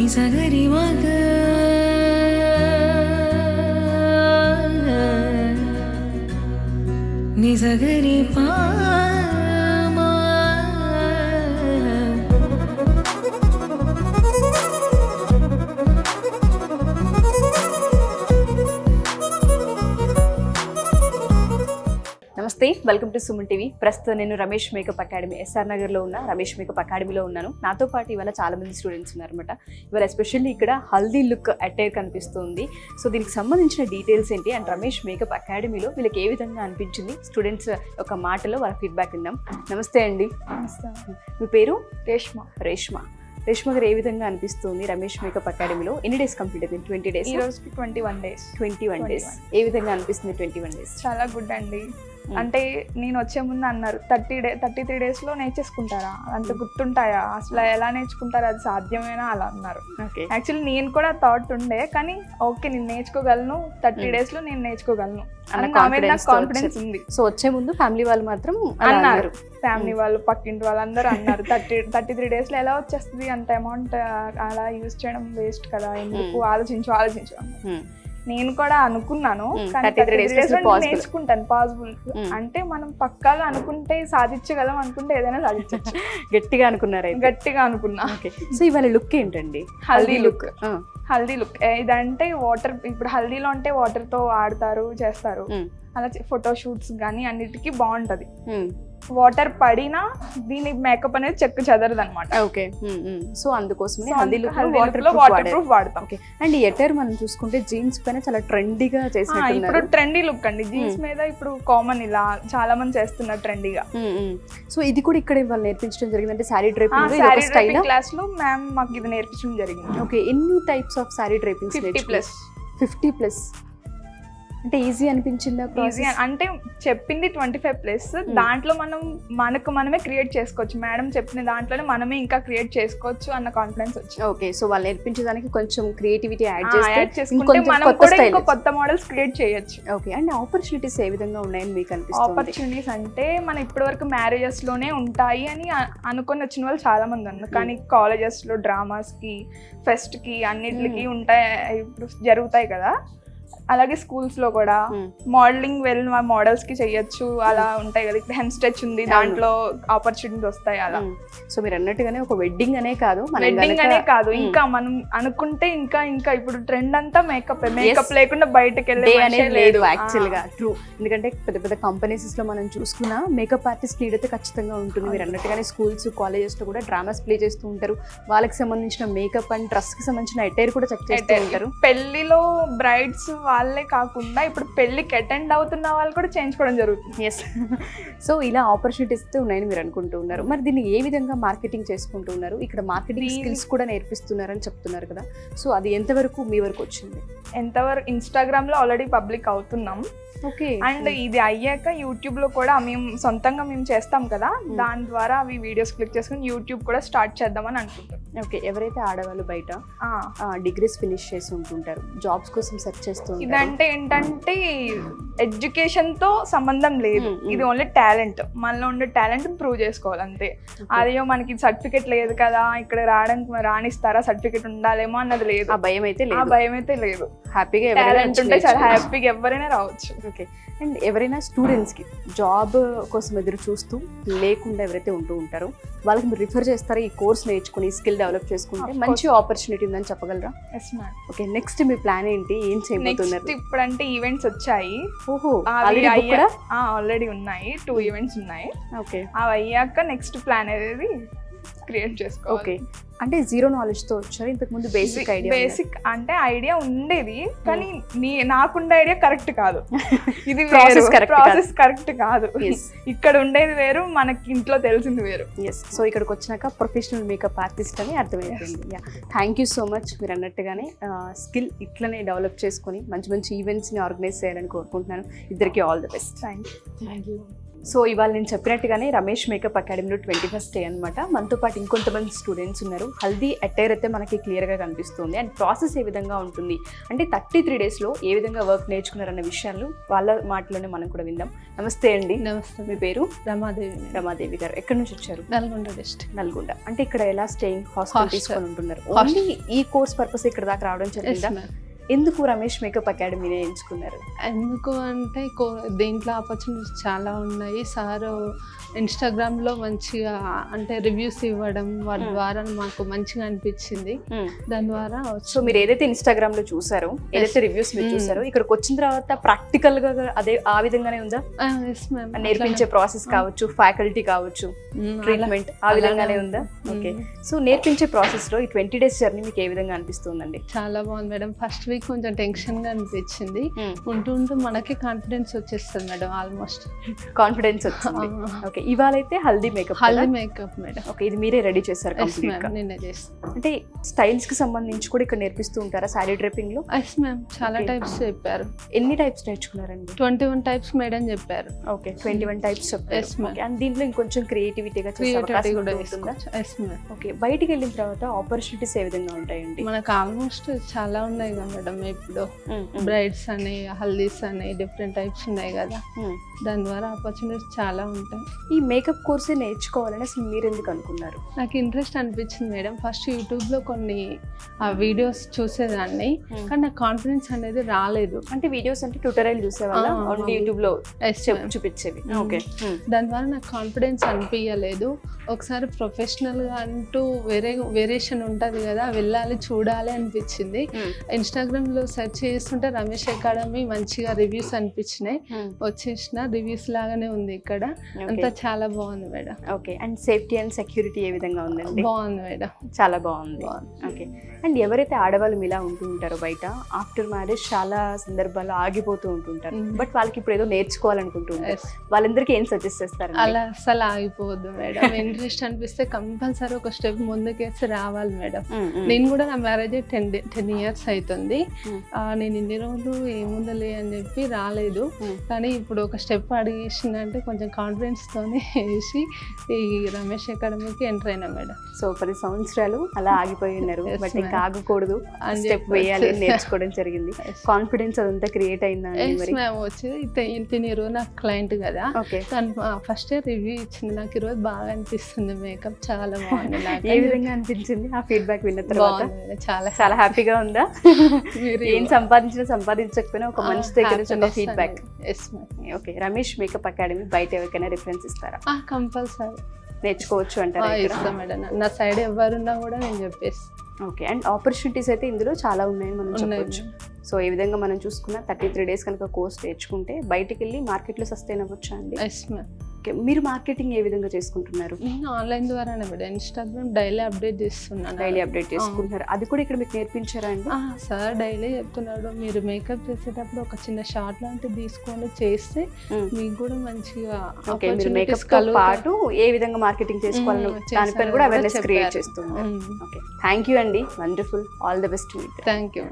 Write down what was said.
నిజగరి మగ నిజగరి పా నమస్తే, వెల్కమ్ టు సుమన్ టీవీ. ప్రస్తుతం నేను రమేష్ మేకప్ అకాడమీ ఎస్ఆర్ నగర్లో ఉన్న రమేష్ మేకప్ అకాడమీలో ఉన్నాను. నాతో పాటు ఇవాళ చాలా మంది స్టూడెంట్స్ ఉన్నారనమాట. ఇవాళ ఎస్పెషల్లీ ఇక్కడ హల్దీ లుక్ అటైర్ కనిపిస్తుంది. సో దీనికి సంబంధించిన డీటెయిల్స్ ఏంటి అండ్ రమేష్ మేకప్ అకాడమీలో వీళ్ళకి ఏ విధంగా అనిపించింది, స్టూడెంట్స్ ఒక మాటలో వాళ్ళ ఫీడ్బ్యాక్ విందాం. నమస్తే అండి. మీ పేరు? రేష్మ గారు, ఏ విధంగా అనిపిస్తుంది రమేష్ మేకప్ అకాడమీలో? ఎన్ని డేస్ కంప్లీట్ అయింది? 20 days. ఈ రోజుకి 21 days. ఏ విధంగా అనిపిస్తుంది 21 days? చాలా గుడ్ అండి. అంటే నేను వచ్చే ముందు అన్నారు 33 daysలో నేర్చేసుకుంటారా, అంత గుర్తుంటాయా, అసలు ఎలా నేర్చుకుంటారా, అది సాధ్యమేనా అలా అన్నారు. యాక్చువల్లీ నేను కూడా థాట్ ఉండే, కానీ ఓకే నేను నేర్చుకోగలను, 30 daysలో నేను నేర్చుకోగలను కాన్ఫిడెన్స్ ఉంది. సో వచ్చే ముందు ఫ్యామిలీ వాళ్ళు మాత్రం అన్నారు, ఫ్యామిలీ వాళ్ళు పక్కింటి వాళ్ళు అందరూ అన్నారు 33 daysలో ఎలా వచ్చేస్తుంది, అంత అమౌంట్ అలా యూజ్ చేయడం వేస్ట్ కదా, ఎందుకు ఆలోచించు నేను కూడా అనుకున్నాను. నేర్చుకుంటాను, పాసిబుల్ అంటే మనం పక్కాగా అనుకుంటే సాధించగలం, అనుకుంటే ఏదైనా సాధించవచ్చు. గట్టిగా అనుకున్నా. సో ఇవాళ లుక్ ఏంటండి? హల్దీ లుక్. ఇదంటే వాటర్, ఇప్పుడు హల్దీలో అంటే వాటర్ తో ఆడతారు, చేస్తారు, అలా ఫోటో షూట్స్ కానీ అన్నిటికీ బాగుంటది. వాటర్ పడినా దీని మేకప్ అనేది చెక్కు చెదరదు అనమాట. ఓకే, సో అందుకోసమే వాటర్ ప్రూఫ్ వాడతాం. అండ్ ఎటర్ మనం చూసుకుంటే జీన్స్ పైన చాలా ట్రెండీగా చేసిన, ఇప్పుడు ట్రెండీ లుక్ అండి జీన్స్ మీద, ఇప్పుడు కామన్ ఇలా చాలా మంది చేస్తున్నారు ట్రెండీగా. సో ఇది కూడా ఇక్కడ వాళ్ళు నేర్పించడం జరిగింది, అంటే సారీ డ్రైపింగ్ క్లాస్ లో మ్యామ్ మాకు ఇది నేర్పించడం జరిగింది. ఓకే, ఎన్ని టైప్స్ ఆఫ్ సారీ డ్రైపింగ్స్? 50+. అంటే ఈజీ అనిపించిందా? ఈజీ అంటే చెప్పింది 25+, దాంట్లో మనమే క్రియేట్ చేసుకోవచ్చు. మేడం చెప్పిన దాంట్లోనే మనమే ఇంకా క్రియేట్ చేసుకోవచ్చు అన్న కాన్ఫిడెన్స్ వచ్చింది. ఓకే, సో వాళ్ళు నేర్పించడానికి కొంచెం క్రియేటివిటీ యాడ్ చేసుకుంటే మనం కూడా ఇంకా కొత్త మోడల్స్ క్రియేట్ చేయొచ్చు. ఓకే, అండ్ ఆపర్చునిటీస్ ఏ విధంగా ఉన్నాయని మీకు అనిపిస్తుంది? ఆపర్చునిటీస్ అంటే మన ఇప్పటివరకు మ్యారేజెస్ లోనే ఉంటాయి అని అనుకొని వచ్చిన వాళ్ళు చాలా మంది ఉన్నారు, కానీ కాలేజెస్ లో డ్రామాస్ కి, ఫెస్ట్ కి, అన్నిటికి ఉంటాయి, ఇప్పుడు జరుగుతాయి కదా. అలాగే స్కూల్స్ లో కూడా మోడలింగ్ వెళ్ళిన మోడల్స్ కి చెయ్యొచ్చు, అలా ఉంటాయి కదా. ఇప్పుడు హెమ్ స్టెచ్ ఉంది, దాంట్లో ఆపర్చునిటీస్ వస్తాయి అలా. సో మీరు అన్నట్టుగానే ఒక వెడ్డింగ్ అనే కాదు, ఇంకా మనం అనుకుంటే ఇంకా ఇప్పుడు ట్రెండ్ అంతా మేకప్ లేకుండా బయటకు వెళ్ళే లేదు యాక్చువల్ గా. ట్రూ, ఎందుకంటే పెద్ద పెద్ద కంపెనీస్ లో మనం చూసుకున్నా మేకప్ ఆర్టిస్ట్ నీడ్ అయితే ఖచ్చితంగా ఉంటుంది. మీరు అన్నట్టుగానే స్కూల్స్, కాలేజెస్ లో కూడా డ్రామాస్ ప్లే చేస్తూ ఉంటారు, వాళ్ళకి సంబంధించిన మేకప్ అండ్ డ్రెస్ కి సంబంధించిన అటైర్ కూడా చెక్ చేస్తూ ఉంటారు. పెళ్లిలో బ్రైడ్స్ వాళ్ళే కాకుండా ఇప్పుడు పెళ్లికి అటెండ్ అవుతున్న వాళ్ళు కూడా చేయించుకోవడం జరుగుతుంది. ఎస్, సో ఇలా ఆపర్చునిటీస్ ఉన్నాయని మీరు అనుకుంటూ ఉన్నారు. మరి దీన్ని ఏ విధంగా మార్కెటింగ్ చేసుకుంటూ ఉన్నారు? ఇక్కడ మార్కెటింగ్ స్కిల్స్ కూడా నేర్పిస్తున్నారని చెప్తున్నారు కదా, సో అది ఎంతవరకు మీ వరకు వచ్చింది? ఎంతవరకు ఇన్స్టాగ్రామ్ లో ఆల్రెడీ పబ్లిక్ అవుతున్నాం. ఓకే, అండ్ ఇది అయ్యాక యూట్యూబ్ లో కూడా మేము సొంతంగా చేస్తాం కదా, దాని ద్వారా అవి వీడియోస్ క్లిక్ చేసుకుని యూట్యూబ్ కూడా స్టార్ట్ చేద్దామని అనుకుంటాం. ఓకే, ఎవరైతే ఆడవాళ్ళు బయట డిగ్రీస్ ఫినిష్ చేసి ఉంటుంటారు, జాబ్స్ కోసం సెర్చ్ చేస్తూ ఉంటారు, ఇదంటే ఏంటంటే ఎడ్యుకేషన్ తో సంబంధం లేదు, ఇది ఓన్లీ టాలెంట్. మనలో ఉండే టాలెంట్ ప్రూవ్ చేసుకోవాలి అంతే. అదే మనకి సర్టిఫికేట్ లేదు కదా, ఇక్కడ రాణిస్తారా, సర్టిఫికేట్ ఉండాలేమో అన్నది లేదు, ఆ భయం అయితే లేదు. హ్యాపీగా టాలెంట్ ఉంటే చాలా హ్యాపీగా ఎవరైనా రావచ్చు. ఓకే, అండ్ ఎవరైనా స్టూడెంట్స్కి జాబ్ కోసం ఎదురు చూస్తూ లేకుండా ఎవరైతే ఉంటూ ఉంటారో వాళ్ళకి మీరు రిఫర్ చేస్తారా? ఈ కోర్స్ నేర్చుకుని స్కిల్ డెవలప్ చేసుకుంటే మంచి ఆపర్చునిటీ ఉందని చెప్పగలరా? Yes ma'am. ఓకే, నెక్స్ట్ మీ ప్లాన్ ఏంటి, ఏం చేయబోతున్నారు? ఇప్పుడంటే ఈవెంట్స్ వచ్చాయి. ఓహో, ఆల్రెడీ ఉన్నాయి, 2 ఈవెంట్స్ ఉన్నాయి. ఓకే, అవి అయ్యాక నెక్స్ట్ ప్లాన్ అనేది క్రియేట్ చేసుకోవాలి. ఓకే, అంటే జీరో నాలెడ్జ్ తో వచ్చారు ఇంతకు ముందు? బేసిక్ అంటే ఐడియా ఉండేది, కానీ నాకుండే ఐడియా కరెక్ట్ కాదు, ఇది ప్రాసెస్ కరెక్ట్ కాదు. ఇక్కడ ఉండేది వేరు, మనకి ఇంట్లో తెలిసింది వేరు. సో ఇక్కడికి వచ్చినాక ప్రొఫెషనల్ మేకప్ ఆర్టిస్ట్ అని అర్థమైపోయింది. Thank you so much. మీరు అన్నట్టుగానే స్కిల్ ఇట్లనే డెవలప్ చేసుకొని మంచి మంచి ఈవెంట్స్ని ఆర్గనైజ్ చేయాలని కోరుకుంటున్నాను. ఇద్దరికి all the best. Thank you. So ఇవాళ నేను చెప్పినట్టుగానే రమేష్ మేకప్ అకాడమీలో 21st డే అనమాట. మనతో పాటు ఇంకొంతమంది స్టూడెంట్స్ ఉన్నారు. హల్దీ అటైర్ అయితే మనకి క్లియర్గా కనిపిస్తుంది. అండ్ ప్రాసెస్ ఏ విధంగా ఉంటుంది అంటే 33 డేస్లో ఏ విధంగా వర్క్ నేర్చుకున్నారన్న విషయాలు వాళ్ళ మాటలోనే మనం కూడా విందాం. నమస్తే అండి. నమస్తే. మీ పేరు? రమాదేవి. రమాదేవి గారు ఎక్కడి నుంచి వచ్చారు? నల్గొండ డిస్ట్రిక్ట్. నల్గొండ. అంటే ఇక్కడ ఎలా స్టేయింగ్ హాస్టల్ తీసుకొని ఉంటున్నారు? ఓన్లీ ఈ కోర్స్ పర్పస్ ఇక్కడ దాకా రావడం జరిగిందా? ఎందుకు రమేష్ మేకప్ అకాడమీని ఎంచుకున్నారు? ఎందుకు అంటే దీంట్లో ఆపర్చునిటీస్ చాలా ఉన్నాయి. సార్ ఇన్స్టాగ్రామ్లో మంచిగా అంటే రివ్యూస్ ఇవ్వడం వాటి ద్వారా మాకు మంచిగా అనిపించింది. దాని ద్వారా సో మీరు ఏదైతే ఇన్స్టాగ్రామ్ లో చూసారో, ఏదైతే రివ్యూస్ మీరు చూసారో, ఇక్కడికి వచ్చిన తర్వాత ప్రాక్టికల్ గా అదే ఆ విధంగానే ఉందా? నేర్పించే ప్రాసెస్ కావచ్చు, ఫ్యాకల్టీ కావచ్చు, ట్రీట్మెంట్ ఆ విధంగానే ఉందా? ఓకే. సో నేర్పించే ప్రాసెస్ లో ఈ 20 days జర్నీ మీకు ఏ విధంగా అనిపిస్తుందండి? చాలా బాగుంది మేడం. ఫస్ట్ వీక్ కొంచెం టెన్షన్ గా అనిపించింది. ఉంటూ మనకి కాన్ఫిడెన్స్ వచ్చేస్తుంది మేడం. ఆల్మోస్ట్ కాన్ఫిడెన్స్ వచ్చింది. ఓకే. ఇవాళ అయితే హల్దీ మేకప్ మేడం. ఓకే. ఇది మీరే రెడీ చేశారు కంప్లీట్ గా? నేనే చేస్తాను. అంటే స్టైల్స్ కి సంబంధించి కూడా ఇక్కడ నేర్పిస్తూ ఉంటారా సారీ డ్రెప్పింగ్ లో? Yes ma'am. చాలా టైప్స్ చెప్పారు. ఎన్ని టైప్స్ నేర్చుకున్నారండి? 21 టైప్స్ మేడం చెప్పారు. ఓకే. 21 టైప్స్ చెప్పారు. Yes ma'am. అండ్ దీంట్లో ఇంకొంచెం క్రియేటివిటీగా చేసే అవకాశం కూడా ఉంటుందా? Yes ma'am. ఓకే. బయటికి వెళ్ళిన తర్వాత ఆపర్చునిటీస్ ఏ విధంగా ఉంటాయండి? మనకు ఆల్మోస్ట్ చాలా ఉన్నాయి కదా మేడం. ఇప్పుడు బ్రైడ్స్ అని, హల్దీస్ అని డిఫరెంట్ టైప్స్ ఉన్నాయి కదా. దాని ద్వారా ఆపర్చునిటీస్ చాలా ఉంటాయి. ఈ మేకప్ కోర్సే నేర్చుకోవాలని అసలు మీరు ఎందుకు అనుకున్నారు? నాకు ఇంట్రెస్ట్ అనిపించింది మేడం. ఫస్ట్ యూట్యూబ్లో కొన్ని వీడియోస్ చూసేదాన్ని, కానీ నాకు కాన్ఫిడెన్స్ అనేది రాలేదు. అంటే వీడియోస్ అంటే ట్యూటోరియల్ చూసేవాళ్ళ? ఓన్లీ యూట్యూబ్ లో చూపించేవి. ఓకే. దాని ద్వారా నాకు కాన్ఫిడెన్స్ అనిపించలేదు. ఒకసారి ప్రొఫెషనల్గా అంటూ వేరియేషన్ ఉంటుంది కదా, వెళ్ళాలి చూడాలి అనిపించింది. ఇన్స్టాగ్రామ్లో సెర్చ్ చేస్తుంటే రమేష్ అకాడమీ మంచిగా రివ్యూస్ అనిపించినాయి. వచ్చేసిన రివ్యూస్ లాగానే ఉంది ఇక్కడ. అంతా చాలా బాగుంది madam. Okay. And safety and security ఏ విధంగా ఉందండి? బాగుంది మేడం. చాలా బాగుంది. ఓకే. అండ్ ఎవరైతే ఆడవాళ్ళు ఇలా ఉంటూ ఉంటారో బయట ఆఫ్టర్ మ్యారేజ్ చాలా సందర్భాల్లో ఆగిపోతూ ఉంటుంటారు, బట్ వాళ్ళకి ఇప్పుడు ఏదో నేర్చుకోవాలనుకుంటుంటారు, వాళ్ళందరికీ ఏం సజెస్ట్ చేస్తారు? అలా అసలు ఆగిపోవద్దు మేడం. ఇంట్రెస్ట్ అనిపిస్తే కంపల్సరీ ఒక స్టెప్ ముందుకేసి రావాలి మేడం. నేను కూడా నా మ్యారేజ్ 10 years అవుతుంది. నేను ఇన్ని రోజులు ఏముందలే అని చెప్పి రాలేదు, కానీ ఇప్పుడు ఒక స్టెప్ అడిగేసిందంటే కొంచెం కాన్ఫిడెన్స్ తోనే వేసి ఈ రమేష్ అకాడమీకి ఎంటర్ అయినా మేడం. సో 10 సంవత్సరాలు అలా ఆగిపోయి ఉన్నారు, బట్ ఇంకా ఆగకూడదు, స్టెప్ వేయాలి, నేర్చుకోవడం జరిగింది. కాన్ఫిడెన్స్ అదంతా క్రియేట్ అయిందా? వచ్చి తిని నాకు క్లయింట్ కదా, తను ఫస్ట్ రివ్యూ ఇచ్చింది. నాకు ఈరోజు బాగా అనిపిస్తుంది మేకప్, చాలా బాగుంది. ఏ విధంగా అనిపించింది ఆ ఫీడ్బ్యాక్ విన్న తర్వాత? చాలా చాలా హ్యాపీగా ఉందా? ఏం సంపాదించకపోయినా ఒక మంచి దగ్గర నుంచి feedback. Okay. Ramesh makeup academy బయట ఎవరికైనా రిఫరెన్స్ ఇస్తారా? కంపల్సరీ నేర్చుకోవచ్చు అంటారా? ఇస్తాం మేడం. నా సైడ్ ఎవరున్నా కూడా నేను చెప్పేసి. ఓకే. అండ్ ఆపర్చునిటీస్ అయితే ఇందులో చాలా ఉన్నాయని మనం చెప్పవచ్చు. సో ఈ విధంగా మనం చూసుకున్న 33 days కనుక కోర్స్ నేర్చుకుంటే బయటికి వెళ్ళి మార్కెట్లో సస్టైన్ అవ్వచ్చా అండి? Yes ma'am. ఓకే. మీరు మార్కెటింగ్ ఏ విధంగా చేసుకుంటున్నారు? నేను ఆన్లైన్ ద్వారానే మేడం. ఇన్స్టాగ్రామ్ డైలీ అప్డేట్ చేస్తున్నాను. డైలీ అప్డేట్ చేసుకుంటున్నారు. అది కూడా ఇక్కడ మీకు నేర్పించారా అండి? సార్ డైలీ చెప్తున్నాడు, మీరు మేకప్ చేసేటప్పుడు ఒక చిన్న షార్ట్ లాంటివి తీసుకొని చేస్తే మీకు కూడా మంచిగా. ఓకే. మీరు మేకప్ తో పాటు ఏ విధంగా మార్కెటింగ్ చేసుకోవాలని దానిపైన కూడా అవేర్నెస్ క్రియేట్ చేస్తున్నారు. ఓకే. థ్యాంక్ యూ అండి. Wonderful. All the best. Thank you.